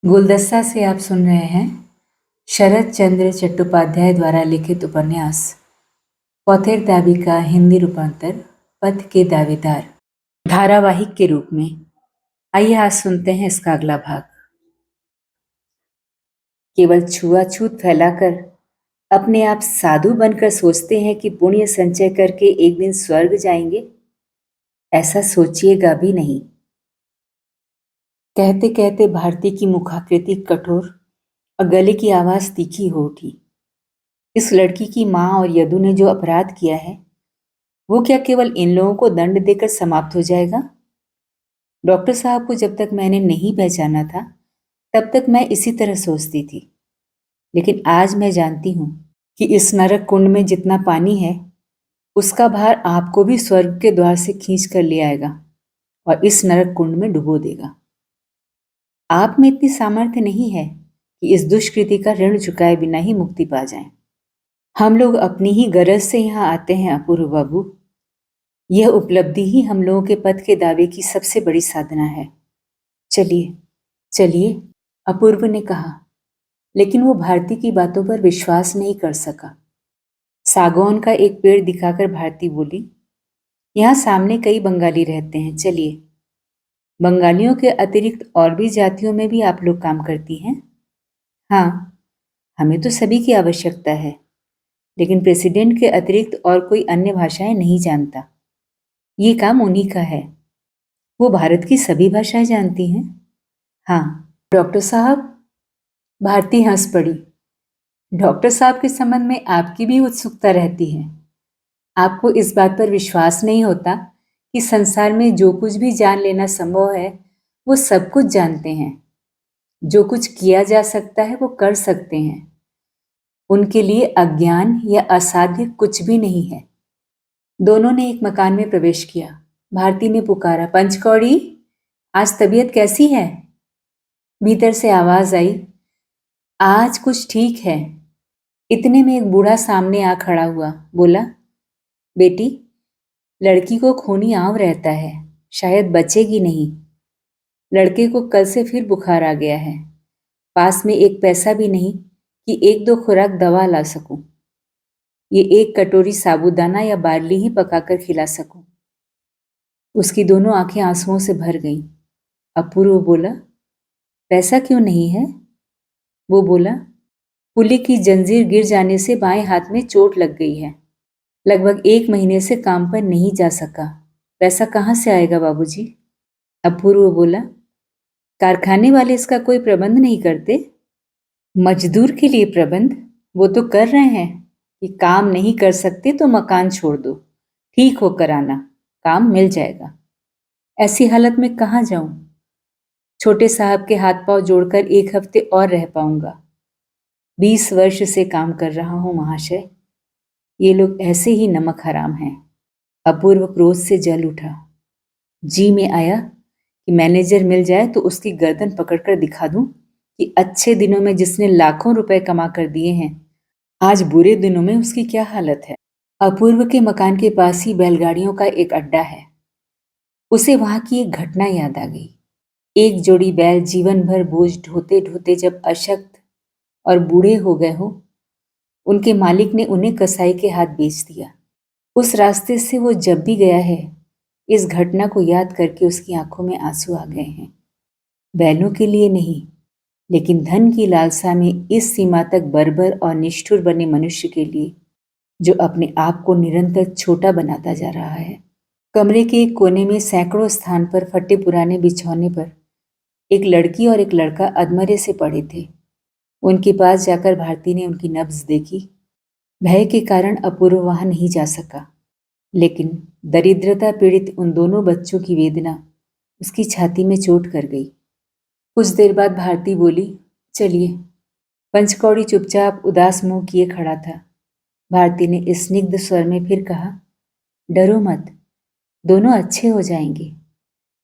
गुलदस्ता से आप सुन रहे हैं शरत चंद्र चट्टोपाध्याय द्वारा लिखित उपन्यास पथेर दावी का हिंदी रूपांतर पथ के दावेदार धारावाहिक के रूप में। आइए आज सुनते हैं इसका अगला भाग। केवल छुआछूत फैलाकर अपने आप साधु बनकर सोचते हैं कि पुण्य संचय करके एक दिन स्वर्ग जाएंगे। ऐसा सोचिएगा भी नहीं। कहते कहते भारती की मुखाकृति कठोर और गले की आवाज तीखी हो उठी। इस लड़की की माँ और यदु ने जो अपराध किया है वो क्या केवल इन लोगों को दंड देकर समाप्त हो जाएगा? डॉक्टर साहब को जब तक मैंने नहीं पहचाना था तब तक मैं इसी तरह सोचती थी, लेकिन आज मैं जानती हूँ कि इस नरक कुंड में जितना पानी है उसका भार आपको भी स्वर्ग के द्वार से खींच कर ले आएगा और इस नरक कुंड में डुबो देगा। आप में इतनी सामर्थ्य नहीं है कि इस दुष्कृति का ऋण चुकाए बिना ही मुक्ति पा जाएं। हम लोग अपनी ही गरज से यहाँ आते हैं अपूर्व बाबू। यह उपलब्धि ही हम लोगों के पद के दावे की सबसे बड़ी साधना है। चलिए चलिए, अपूर्व ने कहा, लेकिन वो भारती की बातों पर विश्वास नहीं कर सका। सागौन का एक पेड़ दिखाकर भारती बोली, यहाँ सामने कई बंगाली रहते हैं, चलिए। बंगालियों के अतिरिक्त और भी जातियों में भी आप लोग काम करती हैं? हाँ, हमें तो सभी की आवश्यकता है, लेकिन प्रेसिडेंट के अतिरिक्त और कोई अन्य भाषाएं नहीं जानता। ये काम उन्हीं का है। वो भारत की सभी भाषाएं जानती हैं? हाँ। डॉक्टर साहब? भारती हंस पड़ी। डॉक्टर साहब के संबंध में आपकी भी उत्सुकता रहती है। आपको इस बात पर विश्वास नहीं होता कि संसार में जो कुछ भी जान लेना संभव है वो सब कुछ जानते हैं। जो कुछ किया जा सकता है वो कर सकते हैं। उनके लिए अज्ञान या असाध्य कुछ भी नहीं है। दोनों ने एक मकान में प्रवेश किया। भारती ने पुकारा, पंचकौड़ी, आज तबीयत कैसी है? भीतर से आवाज आई, आज कुछ ठीक है। इतने में एक बूढ़ा सामने आ खड़ा हुआ, बोला, बेटी, लड़की को खूनी आंव रहता है, शायद बचेगी नहीं। लड़के को कल से फिर बुखार आ गया है। पास में एक पैसा भी नहीं कि एक दो खुराक दवा ला सकूं। ये एक कटोरी साबूदाना या बार्ली ही पकाकर खिला सकूं। उसकी दोनों आंखें आंसुओं से भर गईं। अपूर्व बोला, पैसा क्यों नहीं है? वो बोला, पुली की जंजीर गिर जाने से बाएं हाथ में चोट लग गई है। लगभग 1 महीने से काम पर नहीं जा सका। पैसा कहाँ से आएगा बाबूजी? अपूर्व बोला, कारखाने वाले इसका कोई प्रबंध नहीं करते? मजदूर के लिए प्रबंध वो तो कर रहे हैं कि काम नहीं कर सकते तो मकान छोड़ दो, ठीक होकर आना, काम मिल जाएगा। ऐसी हालत में कहाँ जाऊं? छोटे साहब के हाथ पांव जोड़कर 1 हफ्ते और रह पाऊंगा। 20 वर्ष से काम कर रहा हूं महाशय। ये लोग ऐसे ही नमक हराम हैं। अपूर्व क्रोध से जल उठा। जी में आया कि मैनेजर मिल जाए तो उसकी गर्दन पकड़कर दिखा दूं कि अच्छे दिनों में जिसने लाखों रुपए कमा कर दिए हैं, आज बुरे दिनों में उसकी क्या हालत है। अपूर्व के मकान के पास ही बैलगाड़ियों का एक अड्डा है। उसे वहां की एक घटना याद आ गई। एक जोड़ी बैल जीवन भर बोझ ढोते ढोते जब अशक्त और बूढ़े हो गए हो, उनके मालिक ने उन्हें कसाई के हाथ बेच दिया। उस रास्ते से वो जब भी गया है, इस घटना को याद करके उसकी आंखों में आंसू आ गए हैं। बैलों के लिए नहीं, लेकिन धन की लालसा में इस सीमा तक बर्बर और निष्ठुर बने मनुष्य के लिए, जो अपने आप को निरंतर छोटा बनाता जा रहा है। कमरे के एक कोने में सैकड़ों स्थान पर फटे पुराने बिछौने पर एक लड़की और एक लड़का अधमरे से पड़े थे। उनके पास जाकर भारती ने उनकी नब्ज देखी। भय के कारण अपूर्व वहां नहीं जा सका, लेकिन दरिद्रता पीड़ित उन दोनों बच्चों की वेदना उसकी छाती में चोट कर गई। कुछ देर बाद भारती बोली, चलिए। पंचकौड़ी चुपचाप उदास मुंह किए खड़ा था। भारती ने स्निग्ध स्वर में फिर कहा, डरो मत, दोनों अच्छे हो जाएंगे।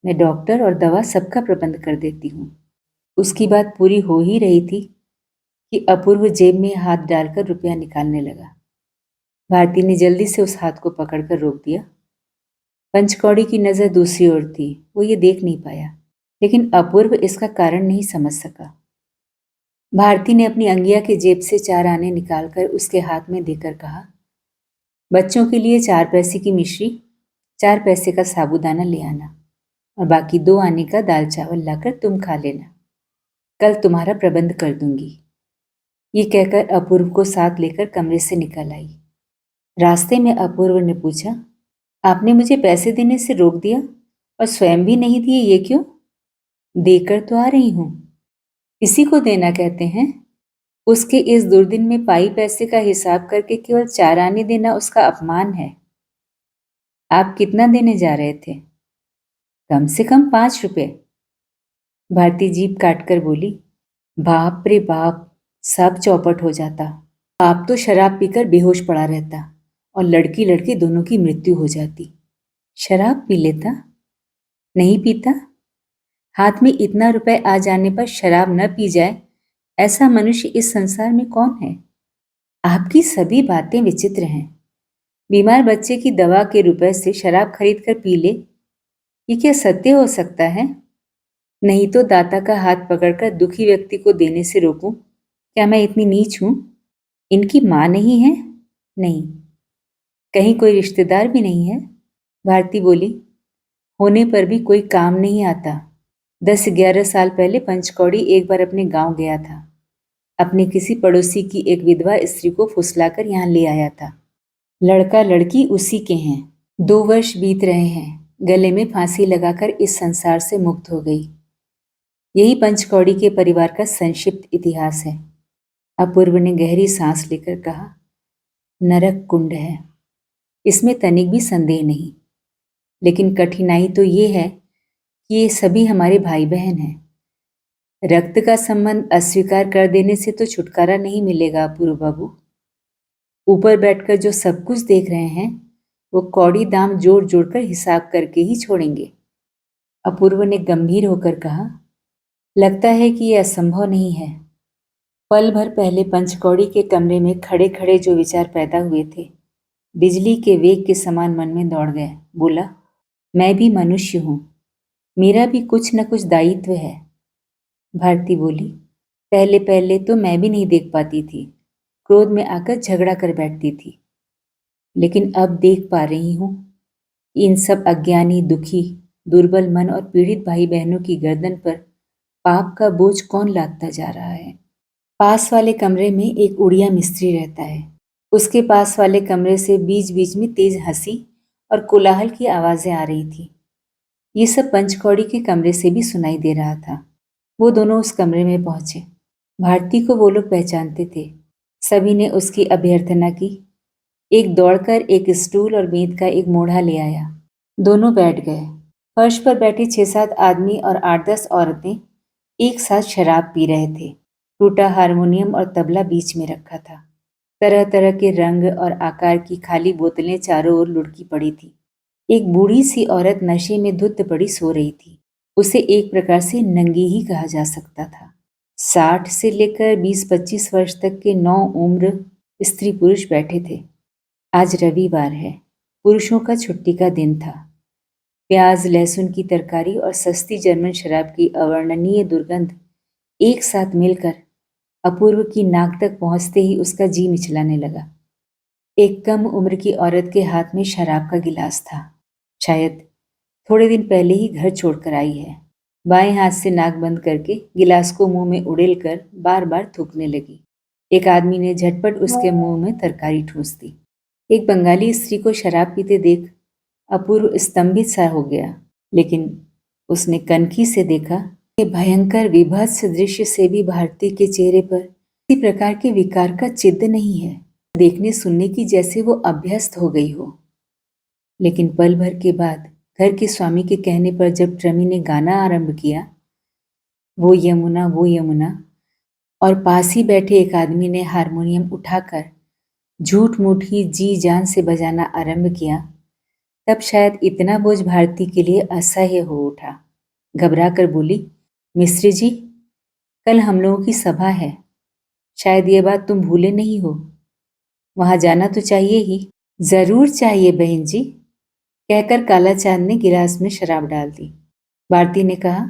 मैं डॉक्टर और दवा सबका प्रबंध कर देती हूँ। उसकी बात पूरी हो ही रही थी कि अपूर्व जेब में हाथ डालकर रुपया निकालने लगा। भारती ने जल्दी से उस हाथ को पकड़कर रोक दिया। पंचकौड़ी की नज़र दूसरी ओर थी, वो ये देख नहीं पाया, लेकिन अपूर्व इसका कारण नहीं समझ सका। भारती ने अपनी अंगिया की जेब से 4 आने निकालकर उसके हाथ में देकर कहा, बच्चों के लिए 4 पैसे की मिश्री, 4 पैसे का साबूदाना ले आना और बाकी 2 आने का दाल चावल लाकर तुम खा लेना। कल तुम्हारा प्रबंध कर दूंगी। ये कहकर अपूर्व को साथ लेकर कमरे से निकल आई। रास्ते में अपूर्व ने पूछा, आपने मुझे पैसे देने से रोक दिया और स्वयं भी नहीं दिए, ये क्यों? देकर तो आ रही हूं। इसी को देना कहते हैं। उसके इस दुर्दिन में पाई पैसे का हिसाब करके केवल 4 आने देना उसका अपमान है। आप कितना देने जा रहे थे? कम से कम 5 रुपए। भारती जीभ काटकर बोली, बाप रे बाप, सब चौपट हो जाता। आप तो शराब पीकर बेहोश पड़ा रहता और लड़की लड़के दोनों की मृत्यु हो जाती। शराब पी लेता? नहीं पीता। हाथ में इतना रुपए आ जाने पर शराब न पी जाए, ऐसा मनुष्य इस संसार में कौन है? आपकी सभी बातें विचित्र हैं। बीमार बच्चे की दवा के रुपए से शराब खरीद कर पी ले, ये क्या सत्य हो सकता है? नहीं तो दाता का हाथ पकड़कर दुखी व्यक्ति को देने से रोकूं? क्या मैं इतनी नीच हूं? इनकी मां नहीं है? नहीं। कहीं कोई रिश्तेदार भी नहीं है? भारती बोली, होने पर भी कोई काम नहीं आता। 10-11 साल पहले पंचकौड़ी एक बार अपने गांव गया था। अपने किसी पड़ोसी की एक विधवा स्त्री को फुसलाकर यहाँ ले आया था। लड़का लड़की उसी के हैं। 2 वर्ष बीत रहे हैं। गले में फांसी लगाकर इस संसार से मुक्त हो गई। यही पंचकौड़ी के परिवार का संक्षिप्त इतिहास है। अपूर्व ने गहरी सांस लेकर कहा, नरक कुंड है, इसमें तनिक भी संदेह नहीं। लेकिन कठिनाई तो ये है कि ये सभी हमारे भाई बहन हैं। रक्त का संबंध अस्वीकार कर देने से तो छुटकारा नहीं मिलेगा अपूर्व बाबू। ऊपर बैठकर जो सब कुछ देख रहे हैं, वो कौड़ी दाम जोड़ जोड़कर हिसाब करके ही छोड़ेंगे। अपूर्व ने गंभीर होकर कहा, लगता है कि यह असंभव नहीं है। पल भर पहले पंचकौड़ी के कमरे में खड़े खड़े जो विचार पैदा हुए थे, बिजली के वेग के समान मन में दौड़ गए। बोला, मैं भी मनुष्य हूं, मेरा भी कुछ न कुछ दायित्व है। भारती बोली, पहले पहले तो मैं भी नहीं देख पाती थी, क्रोध में आकर झगड़ा कर बैठती थी। लेकिन अब देख पा रही हूं कि इन सब अज्ञानी, दुखी, दुर्बल मन और पीड़ित भाई बहनों की गर्दन पर पाप का बोझ कौन लादता जा रहा है। पास वाले कमरे में एक उड़िया मिस्त्री रहता है। उसके पास वाले कमरे से बीच बीच में तेज हंसी और कोलाहल की आवाजें आ रही थी। ये सब पंचकौड़ी के कमरे से भी सुनाई दे रहा था। वो दोनों उस कमरे में पहुंचे। भारती को वो लोग पहचानते थे। सभी ने उसकी अभ्यर्थना की। एक दौड़कर एक स्टूल और बेंत का एक मोढ़ा ले आया। दोनों बैठ गए। फर्श पर बैठे 6-7 आदमी और 8-10 औरतें एक साथ शराब पी रहे थे। टूटा हारमोनियम और तबला बीच में रखा था। तरह तरह के रंग और आकार की खाली बोतलें चारों ओर लुढ़की पड़ी थी। एक बूढ़ी सी औरत नशे में धुत पड़ी सो रही थी। उसे एक प्रकार से नंगी ही कहा जा सकता था। 60 से लेकर 20-25 वर्ष तक के 9 उम्र स्त्री पुरुष बैठे थे। आज रविवार है, पुरुषों का छुट्टी का दिन था। प्याज लहसुन की तरकारी और सस्ती जर्मन शराब की अवर्णनीय दुर्गंध एक साथ मिलकर अपूर्व की नाक तक पहुंचते ही उसका जी मिचलाने लगा। एक कम उम्र की औरत के हाथ में शराब का गिलास था। शायद थोड़े दिन पहले ही घर छोड़कर आई है। बाएं हाथ से नाक बंद करके गिलास को मुंह में उड़ेलकर बार बार थूकने लगी। एक आदमी ने झटपट उसके मुंह में तरकारी ठूंस दी। एक बंगाली स्त्री को शराब पीते देख अपूर्व स्तंभित सा हो गया, लेकिन उसने कनखी से देखा कि भयंकर विभत्स दृश्य से भी भारती के चेहरे पर किसी प्रकार के विकार का चिन्ह नहीं है। देखने सुनने की जैसे वो अभ्यस्त हो गई हो। लेकिन पल भर के बाद घर के स्वामी के कहने पर जब ट्रमी ने गाना आरंभ किया, वो यमुना, और पास ही बैठे एक आदमी ने हारमोनियम उठाकर झूठ मूठ ही जी जान से बजाना आरंभ किया, तब शायद इतना बोझ भारती के लिए असह्य हो उठा। घबरा कर बोली, मिस्त्री जी, कल हम लोगों की सभा है, शायद ये बात तुम भूले नहीं हो। वहां जाना तो चाहिए ही। जरूर चाहिए बहन जी, कहकर काला चांद ने गिलास में शराब डाल दी। भारती ने कहा,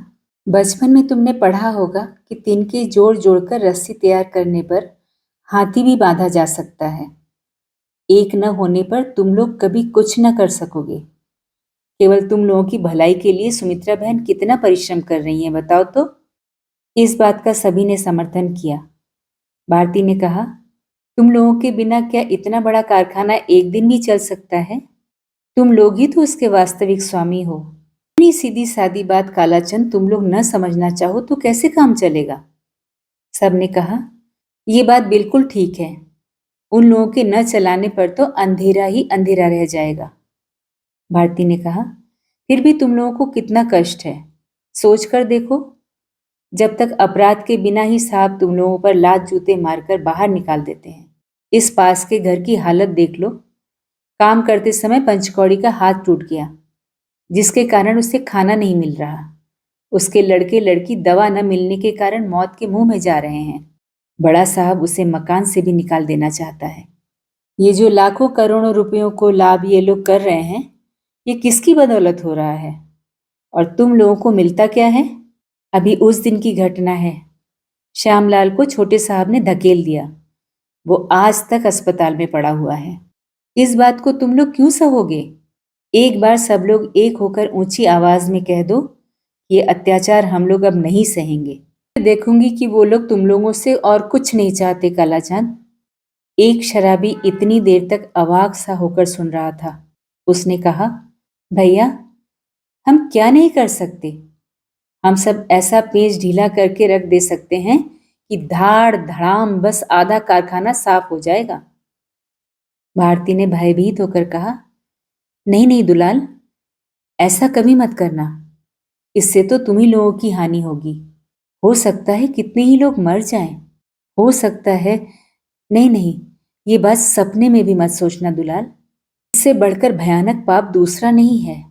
बचपन में तुमने पढ़ा होगा कि तिनके जोड़ जोड़कर रस्सी तैयार करने पर हाथी भी बांधा जा सकता है। एक न होने पर तुम लोग कभी कुछ न कर सकोगे। केवल तुम लोगों की भलाई के लिए सुमित्रा बहन कितना परिश्रम कर रही हैं, बताओ तो। इस बात का सभी ने समर्थन किया। भारती ने कहा, तुम लोगों के बिना क्या इतना बड़ा कारखाना एक दिन भी चल सकता है? तुम लोग ही तो उसके वास्तविक स्वामी हो। इतनी सीधी सादी बात कालाचंद तुम लोग न समझना चाहो तो कैसे काम चलेगा? सबने कहा, यह बात बिल्कुल ठीक है। उन लोगों के न चलाने पर तो अंधेरा ही अंधेरा रह जाएगा। भारती ने कहा, फिर भी तुम लोगों को कितना कष्ट है, सोच कर देखो। जब तक अपराध के बिना ही साहब तुम लोगों पर लात जूते मारकर बाहर निकाल देते हैं। इस पास के घर की हालत देख लो। काम करते समय पंचकौड़ी का हाथ टूट गया, जिसके कारण उसे खाना नहीं मिल रहा। उसके लड़के लड़की दवा न मिलने के कारण मौत के मुंह में जा रहे हैं। बड़ा साहब उसे मकान से भी निकाल देना चाहता है। ये जो लाखों करोड़ों रुपयों को लाभ ये लोग कर रहे हैं, ये किसकी बदौलत हो रहा है? और तुम लोगों को मिलता क्या है? अभी उस दिन की घटना है। श्यामलाल को छोटे साहब ने धकेल दिया। वो आज तक अस्पताल में पड़ा हुआ है। इस बात को तुम लोग क्यों सहोगे? एक बार सब लोग एक होकर ऊंची आवाज में कह दो, ये अत्याचार हम लोग अब नहीं सहेंगे। देखूंगी कि वो लोग तुम लोगों से और कुछ नहीं चाहते। कालाचांद, एक शराबी इतनी देर तक अवाक सा होकर सुन रहा था। उसने कहा, भैया, हम क्या नहीं कर सकते? हम सब ऐसा पेच ढीला करके रख दे सकते हैं कि धाड़ धड़ाम बस आधा कारखाना साफ हो जाएगा। भारती ने भयभीत होकर कहा, नहीं नहीं दुलाल, ऐसा कभी मत करना। इससे तो तुम ही लोगों की हानि होगी। हो सकता है कितने ही लोग मर जाएं। हो सकता है। नहीं नहीं, ये बात सपने में भी मत सोचना दुलाल। इससे बढ़कर भयानक पाप दूसरा नहीं है।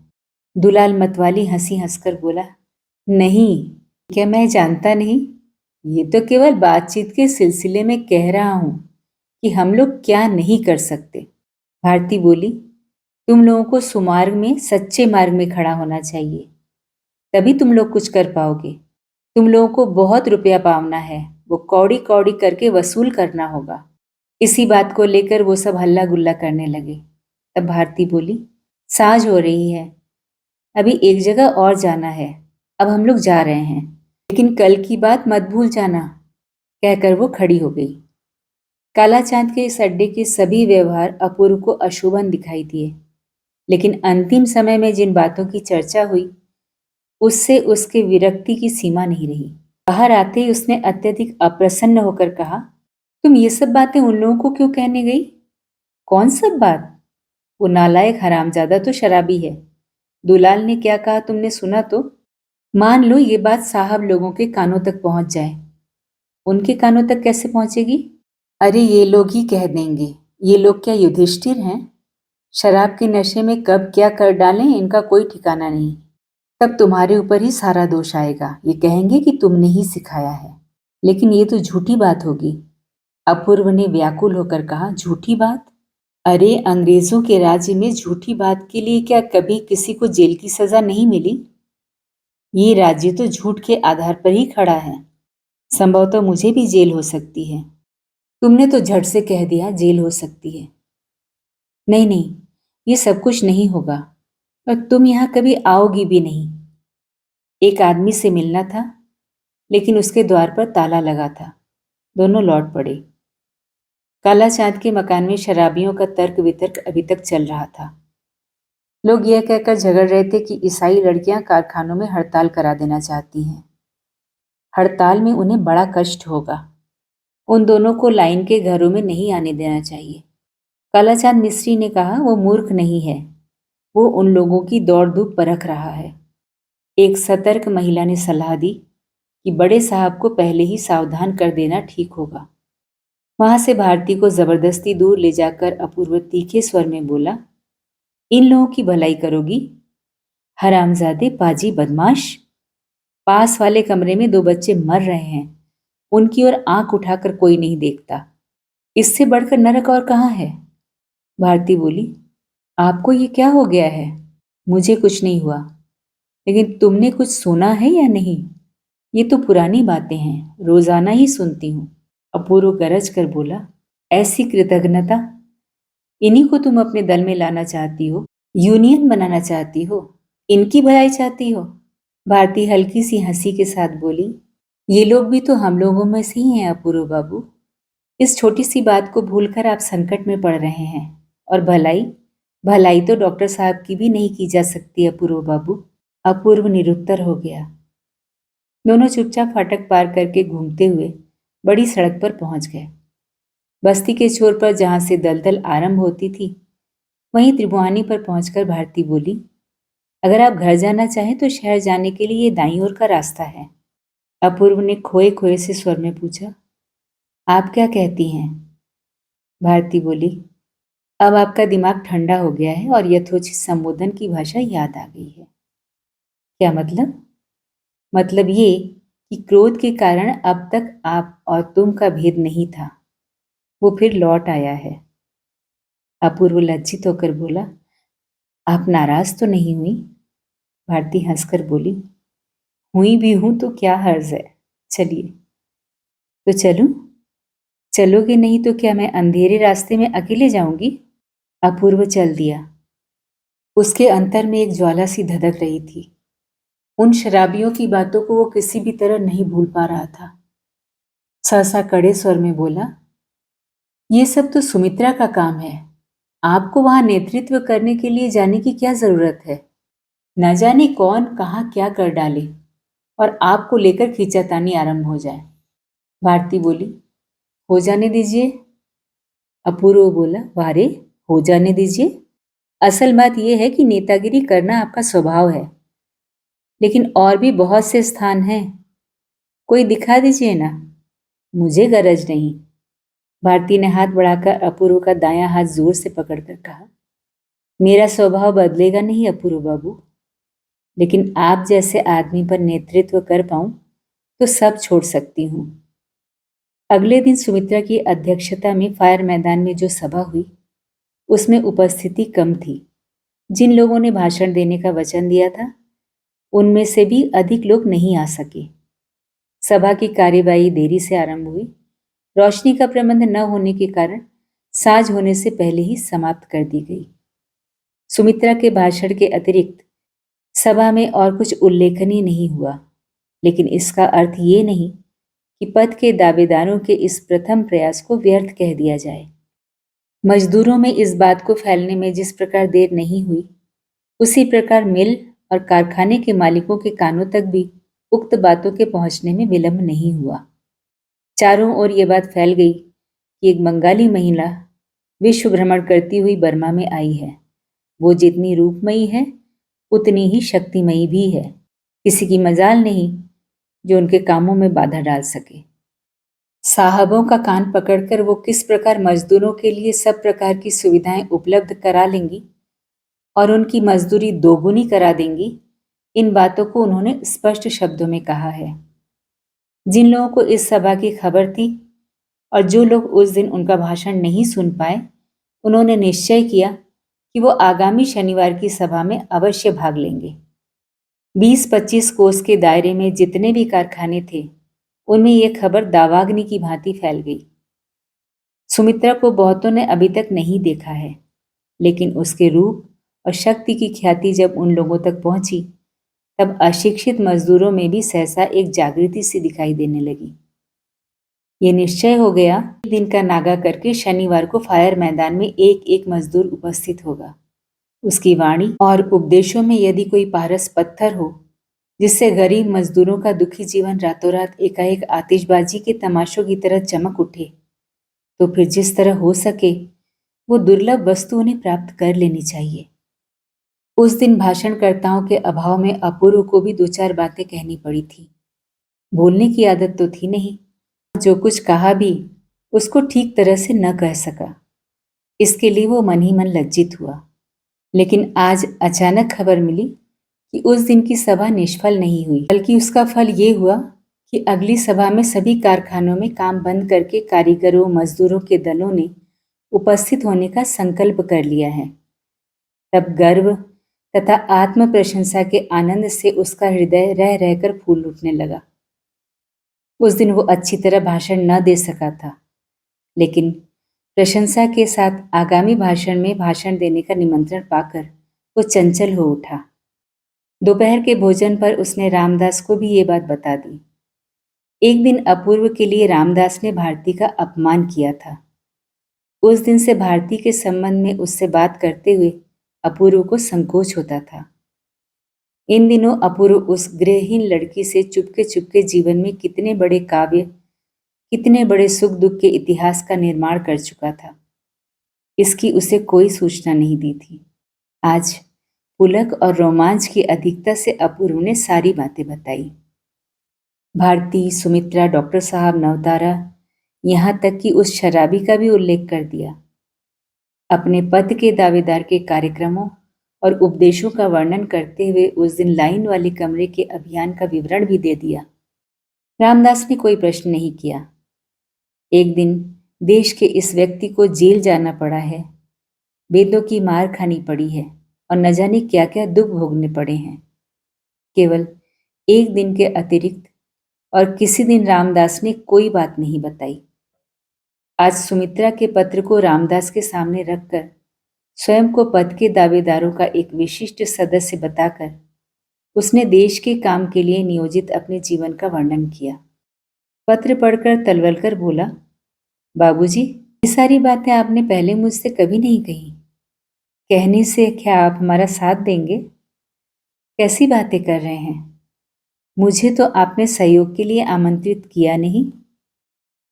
दुलाल मतवाली हंसी हंसकर बोला, नहीं, क्या मैं जानता नहीं? ये तो केवल बातचीत के सिलसिले में कह रहा हूं कि हम लोग क्या नहीं कर सकते। भारती बोली, तुम लोगों को सुमार्ग में सच्चे मार्ग में खड़ा होना चाहिए, तभी तुम लोग कुछ कर पाओगे। तुम लोगों को बहुत रुपया पावना है, वो कौड़ी कौड़ी करके वसूल करना होगा। इसी बात को लेकर वो सब हल्ला गुल्ला करने लगे। तब भारती बोली, साँझ हो रही है, अभी एक जगह और जाना है। अब हम लोग जा रहे हैं, लेकिन कल की बात मत भूल जाना। कहकर वो खड़ी हो गई। काला चांद के इस अड्डे के सभी व्यवहार अपूर्व को अशोभन दिखाई दिए, लेकिन अंतिम समय में जिन बातों की चर्चा हुई, उससे उसके विरक्ति की सीमा नहीं रही। बाहर आते ही उसने अत्यधिक अप्रसन्न होकर कहा, तुम ये सब बातें उन लोगों को क्यों कहने गई? कौन सब बात? वो नालायक हरामजादा तो शराबी है। दुलाल ने क्या कहा तुमने सुना तो? मान लो ये बात साहब लोगों के कानों तक पहुंच जाए। उनके कानों तक कैसे पहुंचेगी? अरे ये लोग ही कह देंगे। ये लोग क्या युधिष्ठिर हैं? शराब के नशे में कब क्या कर डालें इनका कोई ठिकाना नहीं। तब तुम्हारे ऊपर ही सारा दोष आएगा। ये कहेंगे कि तुमने ही सिखाया है। लेकिन ये तो झूठी बात होगी। अपूर्व ने व्याकुल होकर कहा, झूठी बात? अरे अंग्रेजों के राज्य में झूठी बात के लिए क्या कभी किसी को जेल की सजा नहीं मिली? ये राज्य तो झूठ के आधार पर ही खड़ा है। संभवतः मुझे भी जेल हो सकती है। तुमने तो झट से कह दिया जेल हो सकती है। नहीं नहीं, ये सब कुछ नहीं होगा, और तुम यहाँ कभी आओगी भी नहीं। एक आदमी से मिलना था, लेकिन उसके द्वार पर ताला लगा था। दोनों लौट पड़े। काला चांद के मकान में शराबियों का तर्क वितर्क अभी तक चल रहा था। लोग यह कहकर झगड़ रहे थे कि ईसाई लड़कियां कारखानों में हड़ताल करा देना चाहती हैं। हड़ताल में उन्हें बड़ा कष्ट होगा। उन दोनों को लाइन के घरों में नहीं आने देना चाहिए। कालाचांद मिस्त्री ने कहा, वो मूर्ख नहीं है, वो उन लोगों की दौड़ धूप परख रहा है। एक सतर्क महिला ने सलाह दी कि बड़े साहब को पहले ही सावधान कर देना ठीक होगा। वहां से भारती को जबरदस्ती दूर ले जाकर अपूर्व तीखे स्वर में बोला, इन लोगों की भलाई करोगी? हरामजादे, पाजी, बदमाश। पास वाले कमरे में दो बच्चे मर रहे हैं, उनकी ओर आंख उठाकर कोई नहीं देखता। इससे बढ़कर नरक और कहाँ है? भारती बोली, आपको ये क्या हो गया है? मुझे कुछ नहीं हुआ, लेकिन तुमने कुछ सुना है या नहीं? ये तो पुरानी बातें हैं, रोजाना ही सुनती हूँ। अपूर्व गरज कर बोला, ऐसी कृतज्ञता, इन्हीं को तुम अपने दल में लाना चाहती हो, यूनियन बनाना चाहती हो, इनकी भलाई चाहती हो? भारती हल्की सी हंसी के साथ बोली, ये लोग भी तो हम लोगों में से ही हैं अपूर्व बाबू। इस छोटी सी बात को भूलकर आप संकट में पड़ रहे हैं। और भलाई, भलाई तो डॉक्टर साहब की भी नहीं की जा सकती अपूर्व बाबू। अपूर्व निरुत्तर हो गया। दोनों चुपचाप फाटक पार करके घूमते हुए बड़ी सड़क पर पहुंच गए। बस्ती के छोर पर जहां से दलदल आरंभ होती थी, वहीं त्रिभुआनी पर पहुंचकर भारती बोली, अगर आप घर जाना चाहें तो शहर जाने के लिए ये दाईं ओर का रास्ता है। अपूर्व ने खोए खोए से स्वर में पूछा, आप क्या कहती हैं? भारती बोली, अब आपका दिमाग ठंडा हो गया है और यथोचित संबोधन की भाषा याद आ गई है। क्या मतलब? मतलब ये कि क्रोध के कारण अब तक आप और तुम का भेद नहीं था, वो फिर लौट आया है। अपूर्व लज्जित होकर बोला, आप नाराज तो नहीं हुई? भारती हंसकर बोली, हुई भी हूं तो क्या हर्ज है, चलिए। तो चलूं? चलोगे नहीं तो क्या मैं अंधेरे रास्ते में अकेले जाऊंगी? अपूर्व चल दिया। उसके अंतर में एक ज्वाला सी धधक रही थी। उन शराबियों की बातों को वो किसी भी तरह नहीं भूल पा रहा था। सहसा कड़े स्वर में बोला, ये सब तो सुमित्रा का काम है। आपको वहां नेतृत्व करने के लिए जाने की क्या जरूरत है? न जाने कौन कहाँ क्या कर डाले और आपको लेकर खींचातानी आरंभ हो जाए। भारती बोली, हो जाने दीजिए। अपूर्व बोला, वारे, हो जाने दीजिए। असल बात यह है कि नेतागिरी करना आपका स्वभाव है, लेकिन और भी बहुत से स्थान हैं। कोई दिखा दीजिए ना। मुझे गरज नहीं। भारती ने हाथ बढ़ाकर अपूर्व का दायां हाथ जोर से पकड़कर कहा, मेरा स्वभाव बदलेगा नहीं अपूर्व बाबू, लेकिन आप जैसे आदमी पर नेतृत्व कर पाऊं तो सब छोड़ सकती हूं। अगले दिन सुमित्रा की अध्यक्षता में फायर मैदान में जो सभा हुई, उसमें उपस्थिति कम थी। जिन लोगों ने भाषण देने का वचन दिया था, उनमें से भी अधिक लोग नहीं आ सके। सभा की कार्यवाही देरी से आरंभ हुई। रोशनी का प्रबंध न होने के कारण साँझ होने से पहले ही समाप्त कर दी गई। सुमित्रा के भाषण के अतिरिक्त सभा में और कुछ उल्लेखनीय नहीं हुआ, लेकिन इसका अर्थ ये नहीं कि पद के दावेदारों के इस प्रथम प्रयास को व्यर्थ कह दिया जाए। मजदूरों में इस बात को फैलने में जिस प्रकार देर नहीं हुई, उसी प्रकार मिल और कारखाने के मालिकों के कानों तक भी उक्त बातों के पहुंचने में विलंब नहीं हुआ। चारों ओर ये बात फैल गई कि एक बंगाली महिला विश्व भ्रमण करती हुई बर्मा में आई है। वो जितनी रूपमयी है, उतनी ही शक्तिमयी भी है। किसी की मजाल नहीं जो उनके कामों में बाधा डाल सके। साहबों का कान पकड़कर वो किस प्रकार मजदूरों के लिए सब प्रकार की सुविधाएं उपलब्ध करा लेंगी और उनकी मजदूरी दोगुनी करा देंगी, इन बातों को उन्होंने स्पष्ट शब्दों में कहा है। जिन लोगों को इस सभा की खबर थी और जो लोग उस दिन उनका भाषण नहीं सुन पाए, उन्होंने निश्चय किया कि वो आगामी शनिवार की सभा में अवश्य भाग लेंगे। 20-25 कोस के दायरे में जितने भी कारखाने थे, उनमें यह खबर दावाग्नि की भांति फैल गई। सुमित्रा को बहुतों ने अभी तक नहीं देखा है, लेकिन उसके रूप और शक्ति की ख्याति जब उन लोगों तक पहुंची, तब अशिक्षित मजदूरों में भी सहसा एक जागृति सी दिखाई देने लगी। ये निश्चय हो गया, दिन का नागा करके शनिवार को फायर मैदान में एक एक मजदूर उपस्थित होगा। उसकी वाणी और उपदेशों में यदि कोई पारस पत्थर हो, जिससे गरीब मजदूरों का दुखी जीवन रातों रात एकाएक आतिशबाजी के तमाशों की तरह चमक उठे, तो फिर जिस तरह हो सके वो दुर्लभ वस्तु उन्हें प्राप्त कर लेनी चाहिए। उस दिन भाषणकर्ताओं के अभाव में अपूर्व को भी 2-4 बातें कहनी पड़ी थी। बोलने की आदत तो थी नहीं, जो कुछ कहा भी उसको ठीक तरह से न कह सका। इसके लिए वो मन ही मन लज्जित हुआ। लेकिन आज अचानक खबर मिली कि उस दिन की सभा निष्फल नहीं हुई, बल्कि उसका फल ये हुआ कि अगली सभा में सभी कारखानों में काम बंद करके कारीगरों मजदूरों के दलों ने उपस्थित होने का संकल्प कर लिया है। तब गर्व तथा आत्म प्रशंसा के आनंद से उसका हृदय रह रहकर फूल उठने लगा। उस दिन वो अच्छी तरह भाषण न दे सका था, लेकिन प्रशंसा के साथ आगामी भाषण में भाषण देने का निमंत्रण पाकर वो चंचल हो उठा। दोपहर के भोजन पर उसने रामदास को भी ये बात बता दी। एक दिन अपूर्व के लिए रामदास ने भारती का अपमान किया था। उस दिन से भारती के संबंध में उससे बात करते हुए अपूर्व को संकोच होता था। इन दिनों अपूर्व उस गृहहीन लड़की से चुपके चुपके जीवन में कितने बड़े काव्य, कितने बड़े सुख दुख के इतिहास का निर्माण कर चुका था, इसकी उसे कोई सूचना नहीं दी थी। आज पुलक और रोमांच की अधिकता से अपूर्व ने सारी बातें बताई। भारती, सुमित्रा, डॉक्टर साहब, नवतारा, यहाँ तक कि उस शराबी का भी उल्लेख कर दिया। अपने पद के दावेदार के कार्यक्रमों और उपदेशों का वर्णन करते हुए उस दिन लाइन वाले कमरे के अभियान का विवरण भी दे दिया। रामदास ने कोई प्रश्न नहीं किया। एक दिन देश के इस व्यक्ति को जेल जाना पड़ा है, वेदों की मार खानी पड़ी है और न जाने क्या क्या दुख भोगने पड़े हैं। केवल एक दिन के अतिरिक्त और किसी दिन रामदास ने कोई बात नहीं बताई। आज सुमित्रा के पत्र को रामदास के सामने रखकर स्वयं को पद के दावेदारों का एक विशिष्ट सदस्य बताकर उसने देश के काम के लिए नियोजित अपने जीवन का वर्णन किया। पत्र पढ़कर तलवलकर बोला, बाबूजी, ये सारी बातें आपने पहले मुझसे कभी नहीं कही। कहने से क्या आप हमारा साथ देंगे? कैसी बातें कर रहे हैं? मुझे तो आपने सहयोग के लिए आमंत्रित किया नहीं।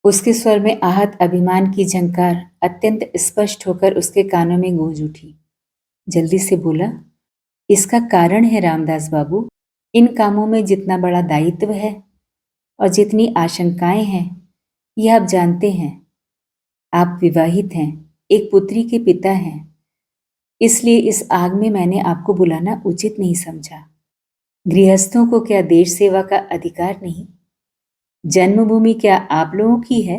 उसके स्वर में आहत अभिमान की झंकार अत्यंत स्पष्ट होकर उसके कानों में गूंज उठी। जल्दी से बोला, इसका कारण है रामदास बाबू, इन कामों में जितना बड़ा दायित्व है और जितनी आशंकाएं हैं, यह आप जानते हैं। आप विवाहित हैं, एक पुत्री के पिता हैं, इसलिए इस आग में मैंने आपको बुलाना उचित नहीं समझा। गृहस्थों को क्या देश सेवा का अधिकार नहीं? जन्मभूमि क्या आप लोगों की है?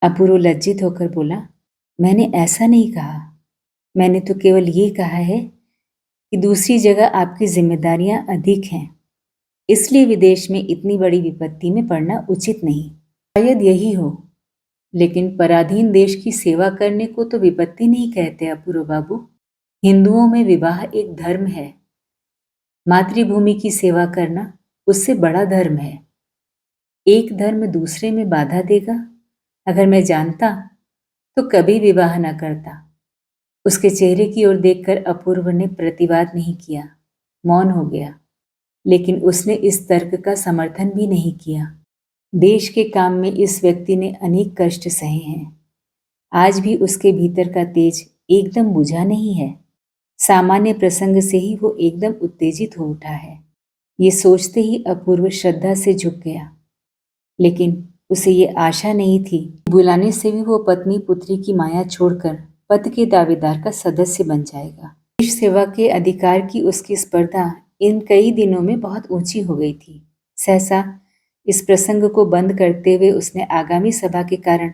अपूर्व लज्जित होकर बोला, मैंने ऐसा नहीं कहा। मैंने तो केवल ये कहा है कि दूसरी जगह आपकी जिम्मेदारियां अधिक हैं, इसलिए विदेश में इतनी बड़ी विपत्ति में पड़ना उचित नहीं। शायद यही हो, लेकिन पराधीन देश की सेवा करने को तो विपत्ति नहीं कहते अपूर्व बाबू। हिंदुओं में विवाह एक धर्म है। मातृभूमि की सेवा करना उससे बड़ा धर्म है। एक धर्म दूसरे में बाधा देगा? अगर मैं जानता तो कभी विवाह न करता। उसके चेहरे की ओर देखकर अपूर्व ने प्रतिवाद नहीं किया, मौन हो गया। लेकिन उसने इस तर्क का समर्थन भी नहीं किया। देश के काम में इस व्यक्ति ने अनेक कष्ट सहे हैं। आज भी उसके भीतर का तेज एकदम बुझा नहीं है। सामान्य प्रसंग से ही वो एकदम उत्तेजित हो उठा है। ये सोचते ही अपूर्व श्रद्धा से झुक गया। लेकिन उसे ये आशा नहीं थी, बुलाने से भी वो पत्नी पुत्री की माया छोड़कर पद के दावेदार का सदस्य बन जाएगा। देश सेवा के अधिकार की उसकी स्पर्धा इन कई दिनों में बहुत ऊंची हो गई थी। सहसा इस प्रसंग को बंद करते हुए उसने आगामी सभा के कारण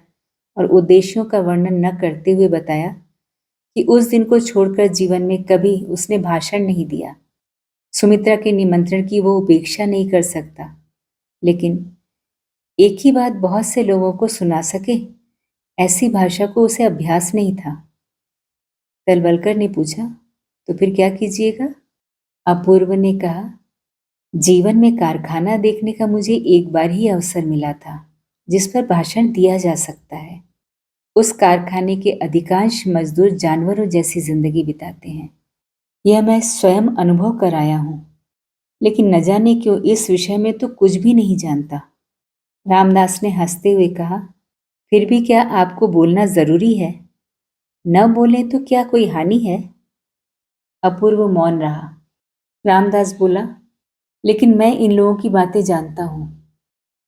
और उद्देश्यों का वर्णन न करते हुए बताया कि उस दिन को छोड़कर जीवन में कभी उसने भाषण नहीं दिया। सुमित्रा के निमंत्रण की वो उपेक्षा नहीं कर सकता, लेकिन एक ही बात बहुत से लोगों को सुना सके, ऐसी भाषा को उसे अभ्यास नहीं था। तलवलकर ने पूछा, तो फिर क्या कीजिएगा? अपूर्व ने कहा, जीवन में कारखाना देखने का मुझे एक बार ही अवसर मिला था जिस पर भाषण दिया जा सकता है। उस कारखाने के अधिकांश मजदूर जानवरों जैसी जिंदगी बिताते हैं, यह मैं स्वयं अनुभव कर आया हूं। लेकिन न जाने क्यों इस विषय में तो कुछ भी नहीं जानता। रामदास ने हंसते हुए कहा, फिर भी क्या आपको बोलना जरूरी है? न बोले तो क्या कोई हानि है? अपूर्व मौन रहा। रामदास बोला, लेकिन मैं इन लोगों की बातें जानता हूं।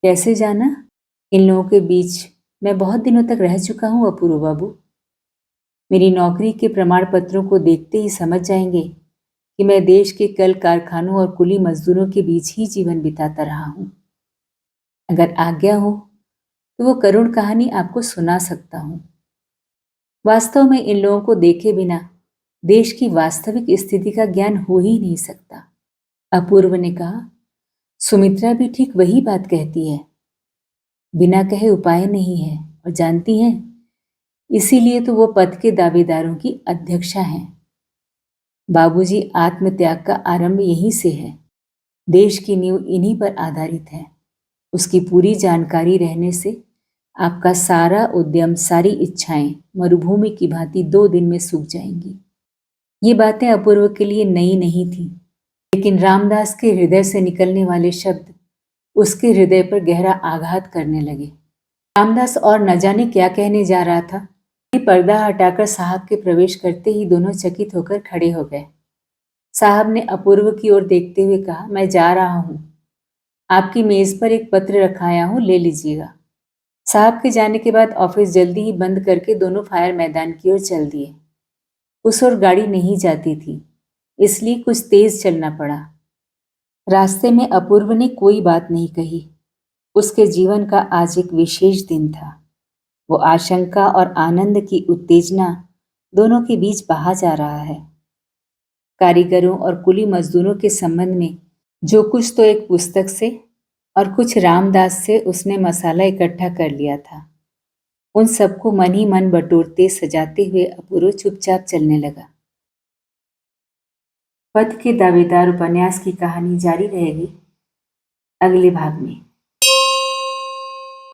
कैसे जाना? इन लोगों के बीच मैं बहुत दिनों तक रह चुका हूं अपूर्व बाबू। मेरी नौकरी के प्रमाण पत्रों को देखते ही समझ जाएंगे कि मैं देश के कल कारखानों और कुली मजदूरों के बीच ही जीवन बिताता रहा हूं। अगर आज्ञा हो तो वो करुण कहानी आपको सुना सकता हूं। वास्तव में इन लोगों को देखे बिना देश की वास्तविक स्थिति का ज्ञान हो ही नहीं सकता। अपूर्व ने कहा, सुमित्रा भी ठीक वही बात कहती है। बिना कहे उपाय नहीं है। और जानती हैं, इसीलिए तो वो पद के दावेदारों की अध्यक्षा हैं। बाबूजी, आत्मत्याग का आरंभ यहीं से है। देश की नींव इन्हीं पर आधारित है। उसकी पूरी जानकारी रहने से आपका सारा उद्यम, सारी इच्छाएं मरुभूमि की भांति 2 दिन में सूख जाएंगी। ये बातें अपूर्व के लिए नई नहीं थी, लेकिन रामदास के हृदय से निकलने वाले शब्द उसके हृदय पर गहरा आघात करने लगे। रामदास और न जाने क्या कहने जा रहा था कि पर्दा हटाकर साहब के प्रवेश करते ही दोनों चकित होकर खड़े हो गए। साहब ने अपूर्व की ओर देखते हुए कहा, मैं जा रहा हूं। आपकी मेज पर एक पत्र रखाया हूं, ले लीजिएगा। साहब के जाने के बाद ऑफिस जल्दी ही बंद करके दोनों फायर मैदान की ओर चल दिए। उस ओर गाड़ी नहीं जाती थी, इसलिए कुछ तेज चलना पड़ा। रास्ते में अपूर्व ने कोई बात नहीं कही। उसके जीवन का आज एक विशेष दिन था। वो आशंका और आनंद की उत्तेजना दोनों के बीच बहा जा रहा है। कारीगरों और कुली मजदूरों के संबंध में जो कुछ तो एक पुस्तक से और कुछ रामदास से उसने मसाला इकट्ठा कर लिया था, उन सबको मन ही मन बटोरते सजाते हुए अपूर्व चुपचाप चलने लगा। पद के दावेदार उपन्यास की कहानी जारी रहेगी अगले भाग में।